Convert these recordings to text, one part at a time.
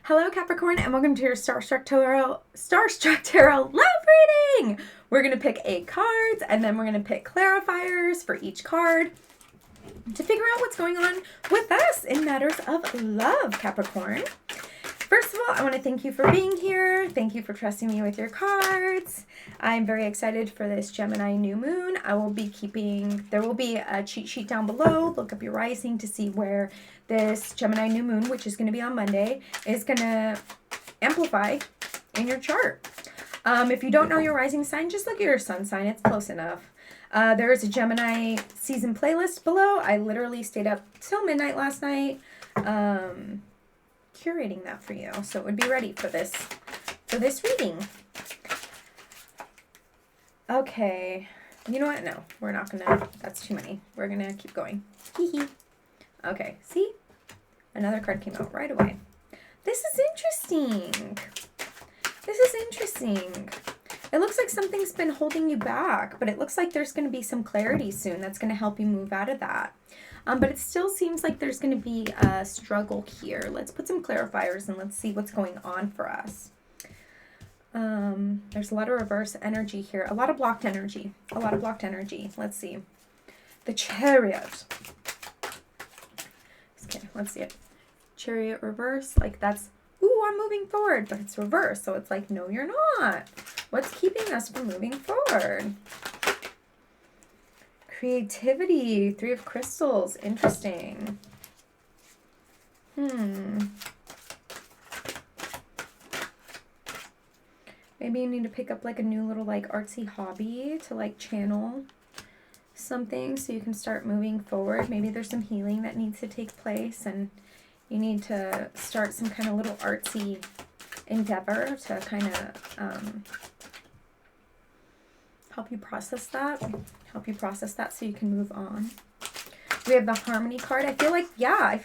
Hello Capricorn and welcome to your Starstruck Tarot love reading! We're going to pick 8 cards and then we're going to pick clarifiers for each card to figure out what's going on with us in matters of love, Capricorn. First of all, I want to thank you for being here. Thank you for trusting me with your cards. I'm very excited for this Gemini new moon. There will be a cheat sheet down below. Look up your rising to see where this Gemini new moon, which is going to be on Monday, is going to amplify in your chart. If you don't know your rising sign, just look at your sun sign. It's close enough. There is a Gemini season playlist below. I literally stayed up till midnight last night. Curating that for you, so it would be ready for this reading. Okay, you know what? No, we're not gonna. That's too many. We're gonna keep going. Hee hee. Okay, see, another card came out right away. This is interesting. It looks like something's been holding you back, but it looks like there's going to be some clarity soon that's going to help you move out of that. But it still seems like there's going to be a struggle here. Let's put some clarifiers and let's see what's going on for us. There's a lot of reverse energy here. A lot of blocked energy. Let's see. The Chariot. Okay, let's see it. Chariot reverse. Like that's, ooh, I'm moving forward. But it's reverse. So it's like, no, you're not. What's keeping us from moving forward? Creativity, 3 of crystals, interesting. Maybe you need to pick up like a new little like artsy hobby to like channel something so you can start moving forward. Maybe there's some healing that needs to take place and you need to start some kind of little artsy endeavor to kind of help you process that so you can move on. We have the Harmony card. I feel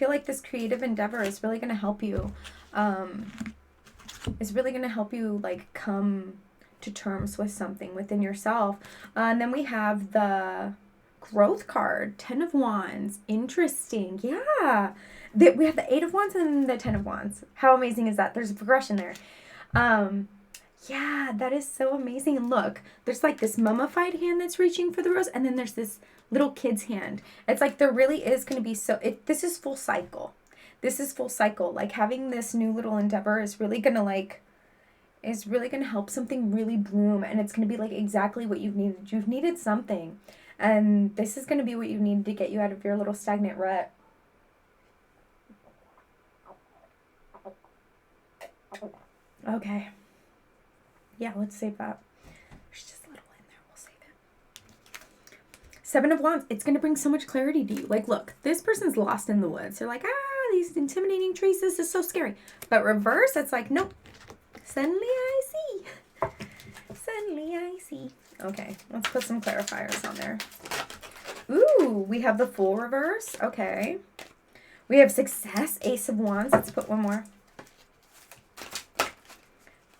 like this creative endeavor is really going to help you. Like come to terms with something within yourself. And then we have the Growth card, 10 of Wands. Interesting. Yeah. We have the 8 of Wands and the 10 of Wands. How amazing is that? There's a progression there. Yeah, that is so amazing. And look, there's like this mummified hand that's reaching for the rose, and then there's this little kid's hand. It's like there really is going to be this is full cycle. Like having this new little endeavor is really going to help something really bloom, and it's going to be like exactly what you've needed. You've needed something, and this is going to be what you need to get you out of your little stagnant rut. Okay. Yeah, let's save that. There's just a little in there. We'll save it. 7 of Wands. It's going to bring so much clarity to you. Like, look, this person's lost in the woods. They're like, these intimidating trees. This is so scary. But reverse, it's like, nope. Suddenly I see. Okay, let's put some clarifiers on there. Ooh, we have the Fool reverse. Okay. We have Success, Ace of Wands. Let's put one more.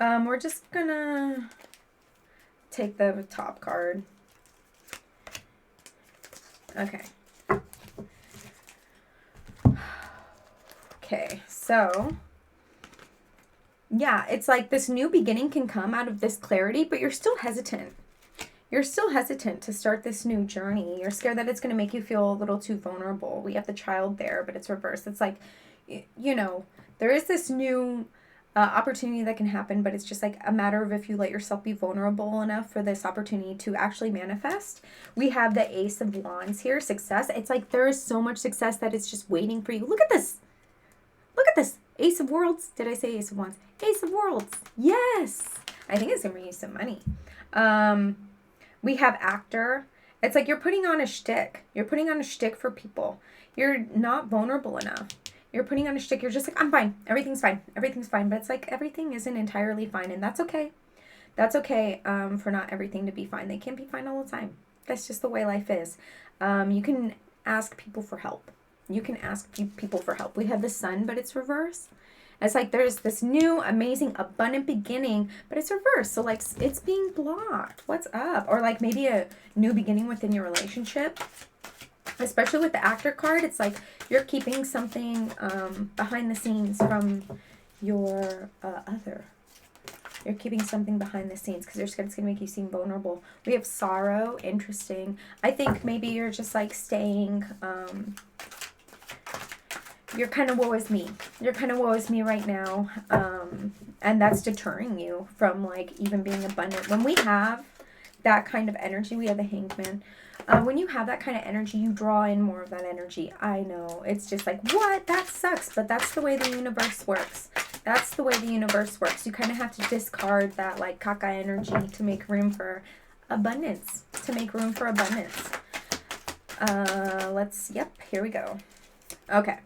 We're just gonna take the top card. Okay. Okay, so yeah, it's like this new beginning can come out of this clarity, but you're still hesitant. You're still hesitant to start this new journey. You're scared that it's going to make you feel a little too vulnerable. We have the Child there, but it's reversed. It's like, you know, there is this new opportunity that can happen, but it's just like a matter of if you let yourself be vulnerable enough for this opportunity to actually manifest. We have the Ace of Wands here, Success. It's like there is so much success that it's just waiting for you. Look at this. Ace of Worlds. Did I say Ace of Wands? Ace of Worlds. Yes. I think it's going to bring you some money. We have Actor. It's like you're putting on a shtick. You're putting on a shtick for people. You're not vulnerable enough. You're putting on a shtick. You're just like, I'm fine. Everything's fine. But it's like everything isn't entirely fine. And that's okay. That's okay for not everything to be fine. They can't be fine all the time. That's just the way life is. You can ask people for help. We have the Sun, but it's reverse. It's like there's this new, amazing, abundant beginning, but it's reversed. So like it's being blocked. What's up? Or like maybe a new beginning within your relationship. Especially with the Actor card, it's like you're keeping something behind the scenes from your other. You're keeping something behind the scenes because you're scared it's going to make you seem vulnerable. We have sorrow. Interesting. I think maybe you're just like staying, you're kind of woe is me. You're kind of woe is me right now. And that's deterring you from like even being abundant. When we have that kind of energy, we have the Hanged Man. When you have that kind of energy, you draw in more of that energy. I know. It's just like, what? That sucks. But that's the way the universe works. That's the way the universe works. You kind of have to discard that like caca energy to make room for abundance. To make room for abundance. Yep, here we go. Okay.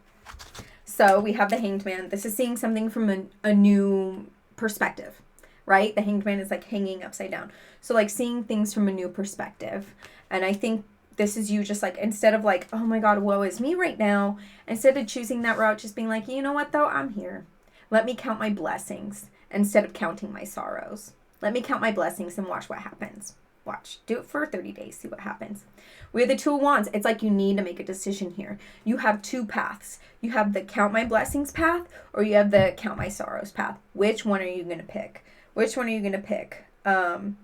So we have the Hanged Man. This is seeing something from a new perspective, right? The Hanged Man is like hanging upside down. So like seeing things from a new perspective. And I think this is you just like, instead of like, oh my God, woe is me right now. Instead of choosing that route, just being like, you know what though? I'm here. Let me count my blessings instead of counting my sorrows. Let me count my blessings and watch what happens. Watch. Do it for 30 days. See what happens. We have the Two of Wands. It's like you need to make a decision here. You have two paths. You have the count my blessings path or you have the count my sorrows path. Which one are you going to pick? Which one are you going to pick? And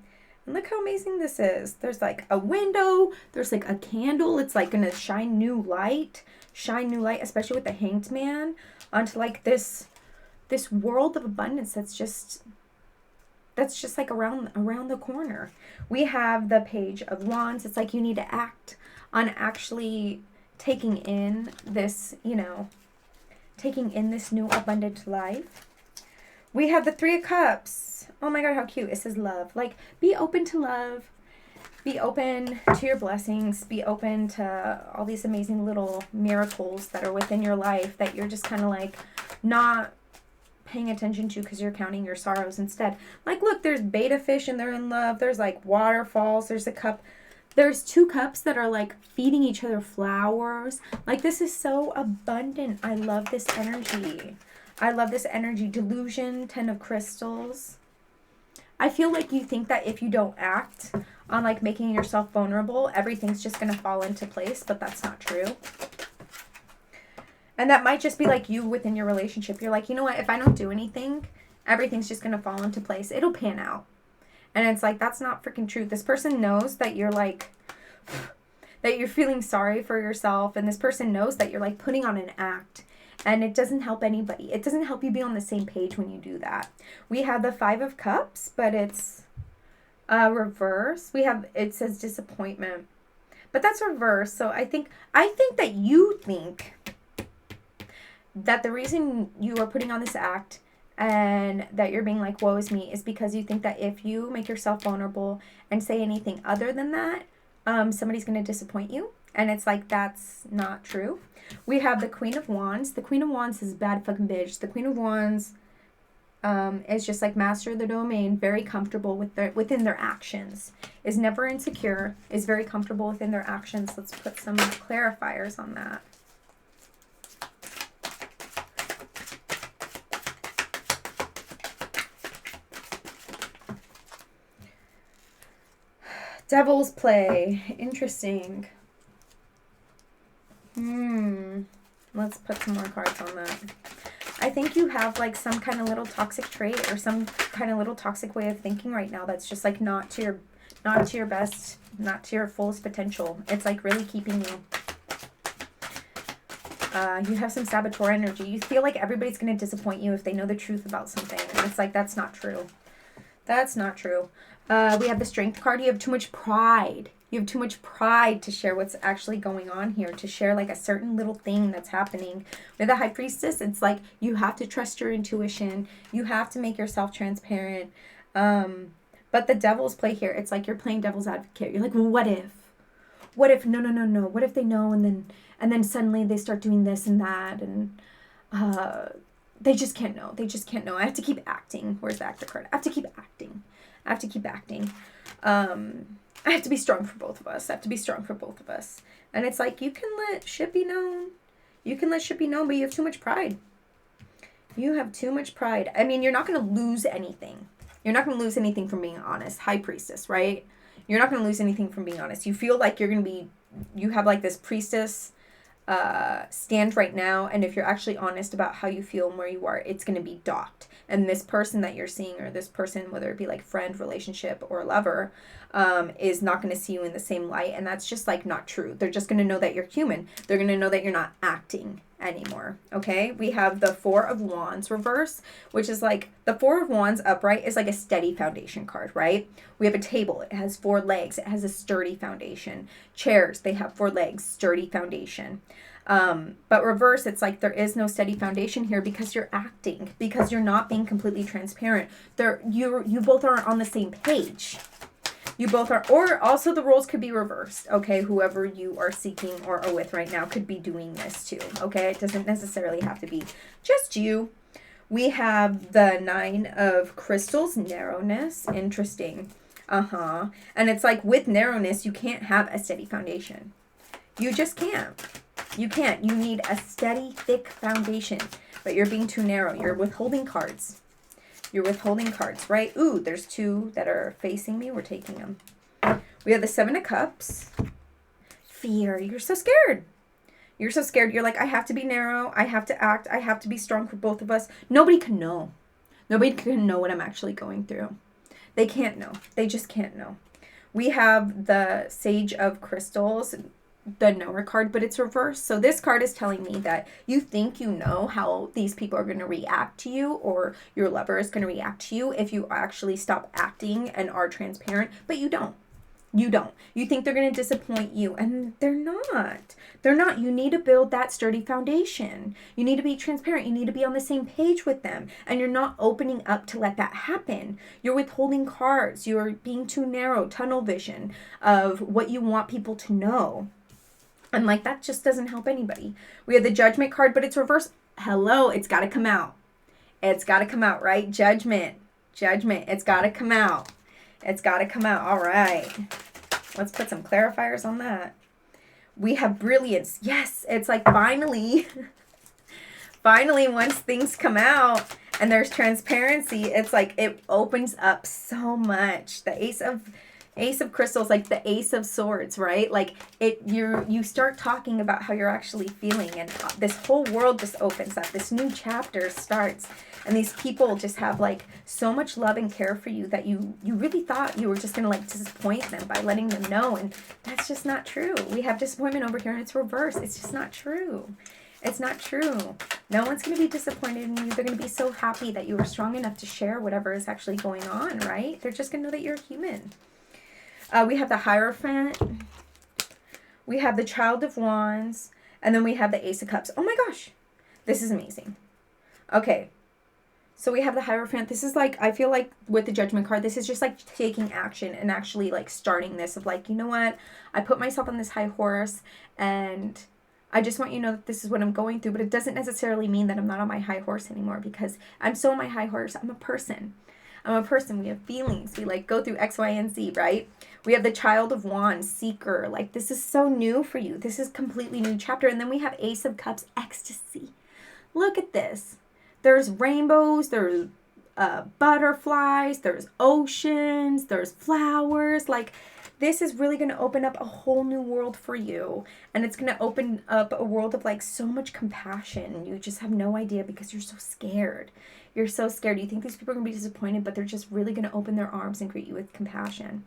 look how amazing this is. There's like a window. There's like a candle. It's like going to shine new light. Shine new light, especially with the Hanged Man, onto like this world of abundance that's just like around the corner. We have the Page of Wands. It's like you need to act on actually taking in this, taking in this new abundant life. We have the Three of Cups. Oh my God, how cute. It says love. Like, be open to love. Be open to your blessings. Be open to all these amazing little miracles that are within your life that you're just kind of like not paying attention to because you're counting your sorrows instead. Like, look, there's betta fish and they're in love. There's like waterfalls. There's a cup. There's two cups that are like feeding each other flowers. Like, this is so abundant. I love this energy. I love this energy. Delusion, 10 of crystals. I feel like you think that if you don't act on like making yourself vulnerable, everything's just going to fall into place, but that's not true. And that might just be like you within your relationship. You're like, you know what? If I don't do anything, everything's just going to fall into place. It'll pan out. And it's like, that's not freaking true. This person knows that you're like, that you're feeling sorry for yourself. And this person knows that you're like putting on an act. And it doesn't help anybody. It doesn't help you be on the same page when you do that. We have the Five of Cups, but it's reverse. It says disappointment. But that's reverse. So I think that you think that the reason you are putting on this act and that you're being like, woe is me, is because you think that if you make yourself vulnerable and say anything other than that, somebody's going to disappoint you. And it's like, that's not true. We have the Queen of Wands. The Queen of Wands is bad fucking bitch. The Queen of Wands is just like master of the domain, very comfortable within their actions, is never insecure, is very comfortable within their actions. Let's put some clarifiers on that. Devil's play. Interesting. Let's put some more cards on that. I think you have like some kind of little toxic trait or some kind of little toxic way of thinking right now that's just like not to your best, not to your fullest potential. It's like really keeping you. You have some saboteur energy. You feel like everybody's going to disappoint you if they know the truth about something. And it's like, that's not true. That's not true. We have the Strength card. You have too much pride. You have too much pride to share what's actually going on here, to share like a certain little thing that's happening. With the High Priestess, it's like you have to trust your intuition. You have to make yourself transparent. But the Devil's play here, it's like you're playing devil's advocate. You're like, well, what if? What if? No. What if they know and then suddenly they start doing this and that and they just can't know. They just can't know. I have to keep acting. Where's the Actor card? I have to keep acting. I have to keep acting. I have to be strong for both of us. And it's like, you can let shit be known. You can let shit be known, but you have too much pride. You have too much pride. I mean, you're not going to lose anything. You're not going to lose anything from being honest. High Priestess, right? You're not going to lose anything from being honest. You feel like you're going to be, you have like this priestess stand right now, and if you're actually honest about how you feel and where you are, it's going to be docked. And this person that you're seeing, or this person, whether it be like friend, relationship, or lover, is not going to see you in the same light. And that's just like not true. They're just going to know that you're human. They're going to know that you're not acting anymore. Okay, we have the Four of Wands reverse, which is like the Four of Wands upright is like a steady foundation card, right? We have a table, it has 4 legs, it has a sturdy foundation. Chairs, they have 4 legs, sturdy foundation. But reverse, it's like there is no steady foundation here because you're acting, because you're not being completely transparent. You both aren't on the same page. You both are, or also the roles could be reversed, okay? Whoever you are seeking or are with right now could be doing this too, okay? It doesn't necessarily have to be just you. We have the Nine of Crystals, narrowness, interesting. And it's like with narrowness, you can't have a steady foundation. You just can't. You can't. You need a steady, thick foundation, but you're being too narrow. You're withholding cards. You're withholding cards, right? Ooh, there's 2 that are facing me. We're taking them. We have the Seven of Cups. Fear. You're so scared. You're so scared. You're like, I have to be narrow. I have to act. I have to be strong for both of us. Nobody can know. Nobody can know what I'm actually going through. They can't know. They just can't know. We have the Sage of Crystals, the knower card, but it's reversed. So this card is telling me that you think you know how these people are going to react to you, or your lover is going to react to you if you actually stop acting and are transparent, but you don't. You don't. You think they're going to disappoint you, and they're not. They're not. You need to build that sturdy foundation. You need to be transparent. You need to be on the same page with them, and you're not opening up to let that happen. You're withholding cards. You're being too narrow, tunnel vision of what you want people to know. And like, that just doesn't help anybody. We have the Judgment card, but it's reversed. Hello, it's got to come out. It's got to come out, right? Judgment. It's got to come out. It's got to come out. All right. Let's put some clarifiers on that. We have Brilliance. Yes, it's like finally, once things come out and there's transparency, it's like it opens up so much. The Ace of Crystals, like the Ace of Swords, right? Like you start talking about how you're actually feeling, and this whole world just opens up. This new chapter starts, and these people just have like so much love and care for you that you really thought you were just gonna like disappoint them by letting them know, and that's just not true. We have disappointment over here, and it's reversed. It's just not true. It's not true. No one's going to be disappointed in you. They're going to be so happy that you were strong enough to share whatever is actually going on, right? They're just going to know that you're human. We have the Hierophant. We have the Child of Wands. And then we have the Ace of Cups. Oh my gosh. This is amazing. Okay. So we have the Hierophant. This is like, I feel like with the Judgment card, this is just like taking action and actually like starting this of like, you know what? I put myself on this high horse, and I just want you to know that this is what I'm going through. But it doesn't necessarily mean that I'm not on my high horse anymore, because I'm so on my high horse. I'm a person. We have feelings. We like go through X, Y, and Z, right? We have the Child of Wands, Seeker. Like, this is so new for you. This is completely new chapter. And then we have Ace of Cups, Ecstasy. Look at this. There's rainbows. There's butterflies. There's oceans. There's flowers. Like, this is really going to open up a whole new world for you. And it's going to open up a world of like so much compassion. You just have no idea because you're so scared. You're so scared. You think these people are going to be disappointed, but they're just really going to open their arms and greet you with compassion.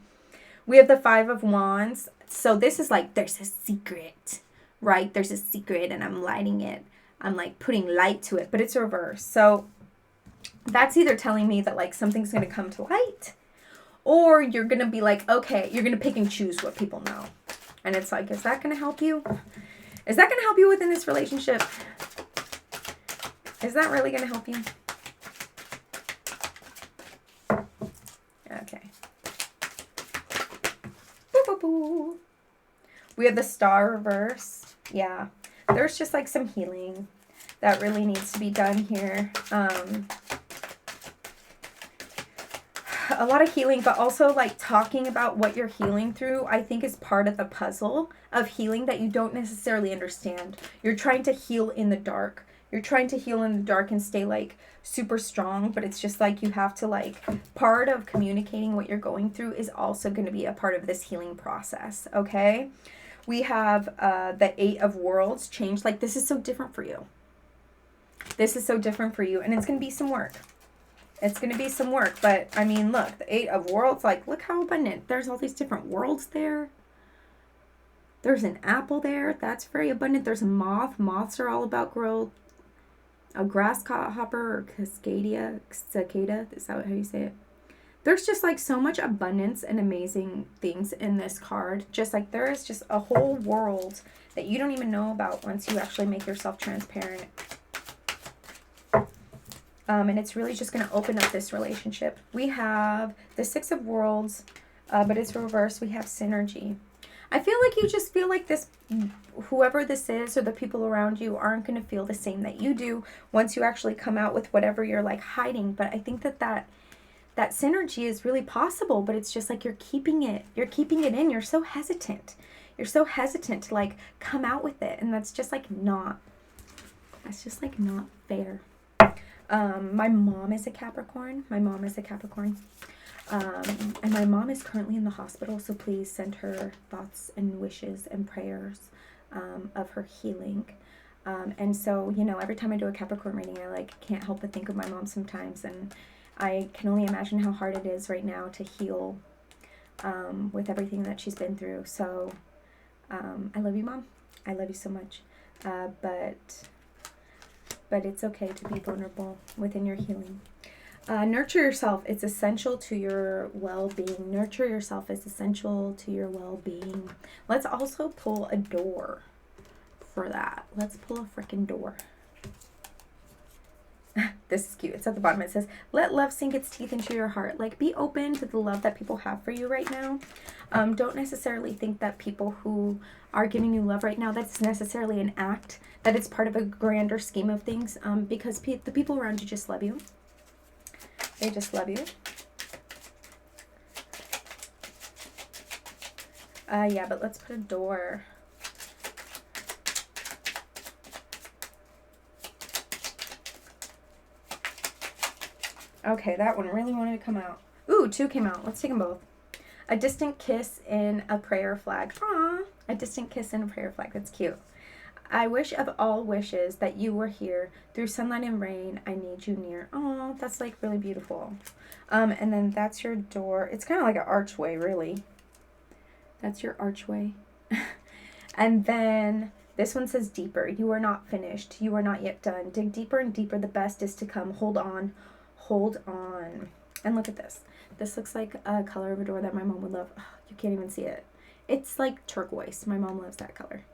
We have the Five of Wands. So this is like, there's a secret, right? There's a secret, and I'm lighting it. I'm like putting light to it, but it's reversed. So that's either telling me that like something's going to come to light, or you're going to be like, okay, you're going to pick and choose what people know. And it's like, is that going to help you? Is that going to help you within this relationship? Is that really going to help you? Okay. We have the Star reverse. Yeah. There's just like some healing that really needs to be done here. A lot of healing, but also like talking about what you're healing through, I think is part of the puzzle of healing that you don't necessarily understand. You're trying to heal in the dark. You're trying to heal in the dark and stay like super strong, but it's just like you have to like, part of communicating what you're going through is also going to be a part of this healing process, okay? We have the Eight of Worlds change. Like, this is so different for you. This is so different for you. And it's going to be some work. It's going to be some work. But, I mean, look, the Eight of Worlds, like, look how abundant. There's all these different worlds there. There's an apple there. That's very abundant. There's a moth. Moths are all about growth. A grasshopper or cicada. Is that how you say it? There's just like so much abundance and amazing things in this card. Just like there is just a whole world that you don't even know about once you actually make yourself transparent. And it's really just going to open up this relationship. We have the Six of Worlds, but it's reversed. We have synergy. I feel like you just feel like this, whoever this is or the people around you aren't going to feel the same that you do once you actually come out with whatever you're like hiding. But I think that synergy is really possible, but it's just like you're keeping it in. You're so hesitant. You're so hesitant to like come out with it. And that's just like not fair. My mom is a Capricorn. And my mom is currently in the hospital, so please send her thoughts and wishes and prayers of her healing. And so, you know, every time I do a Capricorn reading, I like can't help but think of my mom sometimes, and I can only imagine how hard it is right now to heal with everything that she's been through. So I love you, Mom. I love you so much. But it's okay to be vulnerable within your healing. Nurture yourself. It's essential to your well-being. Nurture yourself is essential to your well-being. Let's also pull a door for that. Let's pull a freaking door. This is cute. It's at the bottom. It says, let love sink its teeth into your heart. Like, be open to the love that people have for you right now. Don't necessarily think that people who are giving you love right now, that's necessarily an act, that it's part of a grander scheme of things, because the people around you just love you. They just love you. Yeah, but let's put a door. Okay, that one really wanted to come out. Ooh, two came out. Let's take them both. A distant kiss in a prayer flag. Aww, a distant kiss in a prayer flag. That's cute. I wish of all wishes that you were here. Through sunlight and rain, I need you near. Oh, that's like really beautiful. And then that's your door. It's kind of like an archway, really. That's your archway. And then this one says deeper. You are not finished. You are not yet done. Dig deeper and deeper. The best is to come. Hold on. Hold on. And look at this. This looks like a color of a door that my mom would love. Oh, you can't even see it. It's like turquoise. My mom loves that color.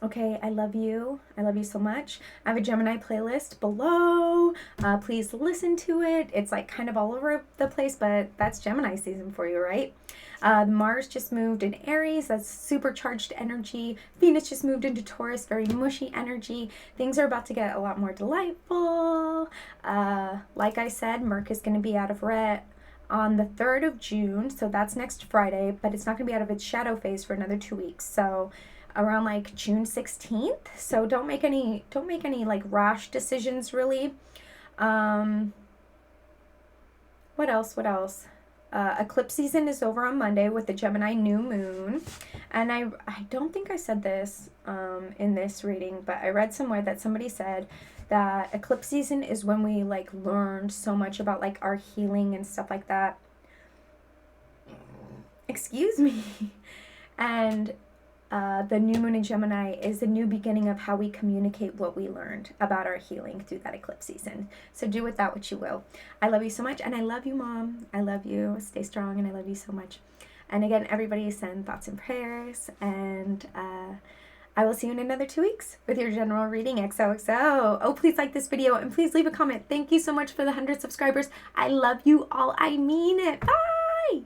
Okay, I love you. I love you so much. I have a Gemini playlist below. Please listen to it. It's like kind of all over the place, but that's Gemini season for you, right? Mars just moved in Aries. That's supercharged energy. Venus just moved into Taurus, very mushy energy. Things are about to get a lot more delightful. Like I said, Merc is going to be out of ret on the 3rd of June, so that's next Friday, but it's not going to be out of its shadow phase for another 2 weeks, so around like June 16th. So don't make any like rash decisions, really. What else? Eclipse season is over on Monday with the Gemini new moon, and I don't think I said this in this reading, but I read somewhere that somebody said that eclipse season is when we like learn so much about like our healing and stuff like that. Excuse me. And the new moon in Gemini is the new beginning of how we communicate what we learned about our healing through that eclipse season. So do with that what you will. I love you so much, and I love you, Mom. I love you. Stay strong, and I love you so much. And again, everybody send thoughts and prayers, and I will see you in another 2 weeks with your general reading. XOXO. Oh, please like this video, and please leave a comment. Thank you so much for the 100 subscribers. I love you all. I mean it. Bye!